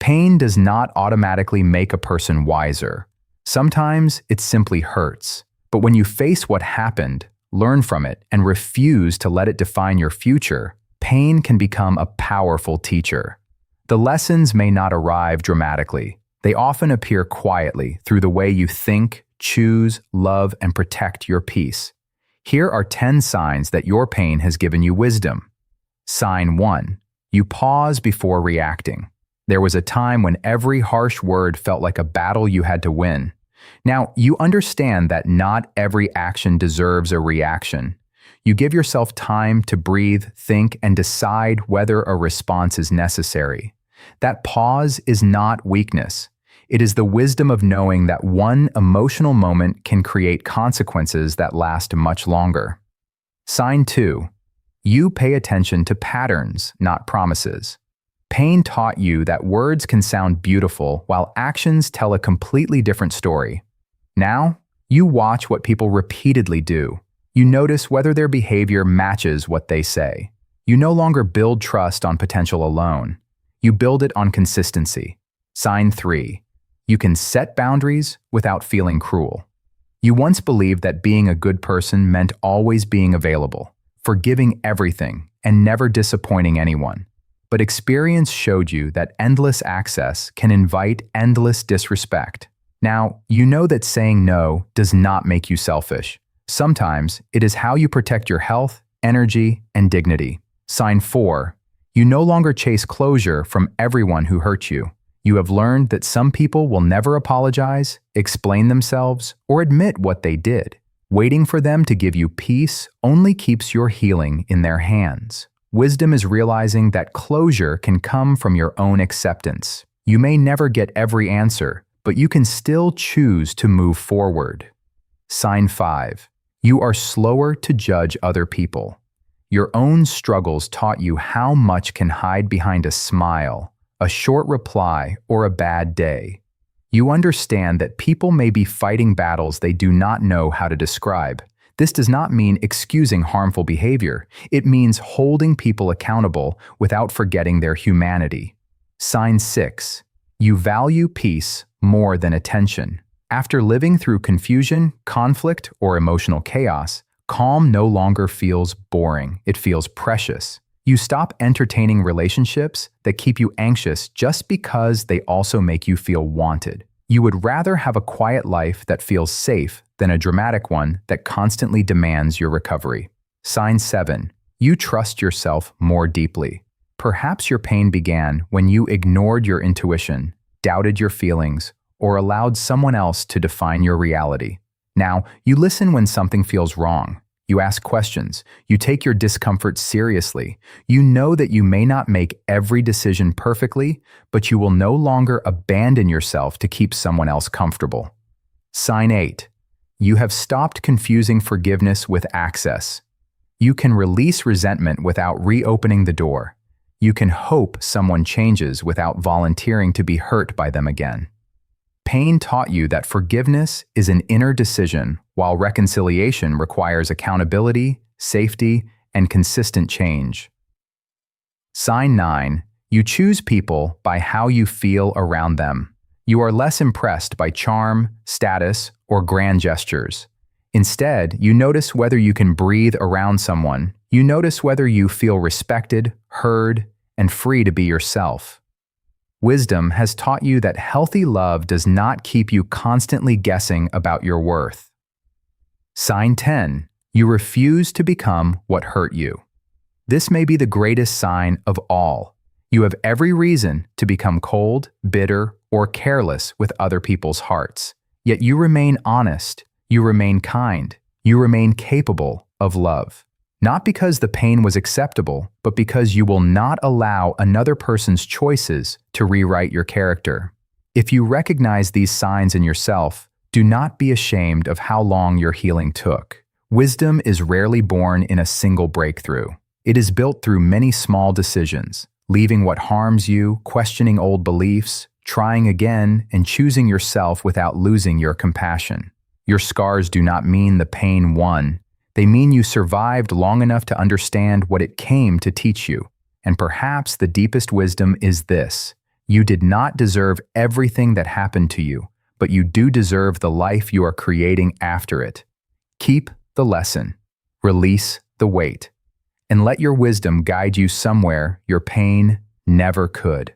Pain does not automatically make a person wiser. Sometimes it simply hurts. But when you face what happened, learn from it, and refuse to let it define your future, pain can become a powerful teacher. The lessons may not arrive dramatically. They often appear quietly through the way you think, choose, love, and protect your peace. Here are 10 signs that your pain has given you wisdom. Sign 1. You pause before reacting. There was a time when every harsh word felt like a battle you had to win. Now, you understand that not every action deserves a reaction. You give yourself time to breathe, think, and decide whether a response is necessary. That pause is not weakness. It is the wisdom of knowing that one emotional moment can create consequences that last much longer. Sign 2. You pay attention to patterns, not promises. Pain taught you that words can sound beautiful while actions tell a completely different story. Now, you watch what people repeatedly do. You notice whether their behavior matches what they say. You no longer build trust on potential alone. You build it on consistency. Sign 3. You can set boundaries without feeling cruel. You once believed that being a good person meant always being available, forgiving everything, and never disappointing anyone. But experience showed you that endless access can invite endless disrespect. Now, you know that saying no does not make you selfish. Sometimes it is how you protect your health, energy, and dignity. Sign 4. You no longer chase closure from everyone who hurt you. You have learned that some people will never apologize, explain themselves, or admit what they did. Waiting for them to give you peace only keeps your healing in their hands. Wisdom is realizing that closure can come from your own acceptance. You may never get every answer, but you can still choose to move forward. Sign 5. You are slower to judge other people. Your own struggles taught you how much can hide behind a smile, a short reply, or a bad day. You understand that people may be fighting battles they do not know how to describe. This does not mean excusing harmful behavior. It means holding people accountable without forgetting their humanity. Sign 6. You value peace more than attention. After living through confusion, conflict, or emotional chaos, calm no longer feels boring. It feels precious. You stop entertaining relationships that keep you anxious just because they also make you feel wanted. You would rather have a quiet life that feels safe than a dramatic one that constantly demands your recovery. Sign 7. You trust yourself more deeply. Perhaps your pain began when you ignored your intuition, doubted your feelings, or allowed someone else to define your reality. Now, you listen when something feels wrong. You ask questions. You take your discomfort seriously. You know that you may not make every decision perfectly, but you will no longer abandon yourself to keep someone else comfortable. Sign 8. You have stopped confusing forgiveness with access. You can release resentment without reopening the door. You can hope someone changes without volunteering to be hurt by them again. Pain taught you that forgiveness is an inner decision, while reconciliation requires accountability, safety, and consistent change. Sign 9. You choose people by how you feel around them. You are less impressed by charm, status, or grand gestures. Instead, you notice whether you can breathe around someone. You notice whether you feel respected, heard, and free to be yourself. Wisdom has taught you that healthy love does not keep you constantly guessing about your worth. Sign 10. You refuse to become what hurt you. This may be the greatest sign of all. You have every reason to become cold, bitter, or careless with other people's hearts. Yet you remain honest, you remain kind, you remain capable of love. Not because the pain was acceptable, but because you will not allow another person's choices to rewrite your character. If you recognize these signs in yourself, do not be ashamed of how long your healing took. Wisdom is rarely born in a single breakthrough. It is built through many small decisions, leaving what harms you, questioning old beliefs, trying again, and choosing yourself without losing your compassion. Your scars do not mean the pain won. They mean you survived long enough to understand what it came to teach you. And perhaps the deepest wisdom is this: You did not deserve everything that happened to you, but you do deserve the life you are creating after it. Keep the lesson, release the weight, and let your wisdom guide you somewhere your pain never could.